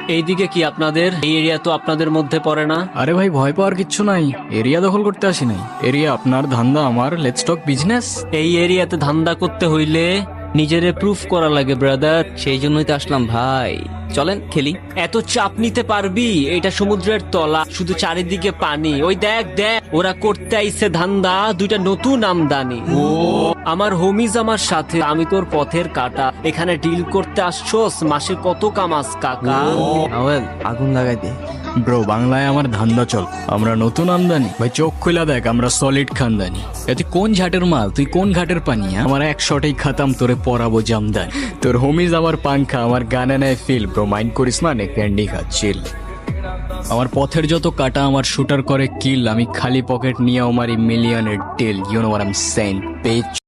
এইদিকে কি আপনাদের এই এরিয়া তো আপনাদের মধ্যে পড়ে না? আরে ভাই ভয় পাওয়ার কিচ্ছু নাই, এরিয়া দখল করতে আসি নাই। এরিয়া আপনার, ধান্দা আমার, লেটস টক বিজনেস। এই এরিয়াতে ধান্দা করতে হইলে নিজেরে প্রুফ করা লাগে ব্রাদার। সেই জন্যই তো আসলাম ভাই, চলেন খেলি। এত চাপ নিতে পারবি? এটা সমুদ্রের তলা, শুধু চারিদিকে পানি। ওই দেখ দেখ, ওরা করতে আইছে ধান্দা, দুইটা নতুন আমদানি। আমার হোমিজ আমার সাথে, আমি তোর পথের কাটা। এখানে ডিল করতে আসছোস, মাসে কত কামাস কাকা? আওয়াল আগুন লাগাই দে। ব্রো বাংলায় আমার ধান্দা চল, আমরা নতুন আমদানি। ভাই চোখ খুলা দেখ, আমরা সলিড খানদানি। এতে কোন ঝাটের মাল, তুই কোন ঘাটের পানি? আমার এক শটেই খাতাম, তোরে পরাবো জামদানি। তোর হোমিজ আমার পাংখা, আমার গানে নেয় ফিল। ব্রো মাইন্ড করিস না, নে ক্যান্ডি খা, চিল। আমার পথের যত কাটা আমার শুটার করে কিল, আমি খালি পকেট নিয়ে আমার মিলিয়নের deal. You know what I am saying, page.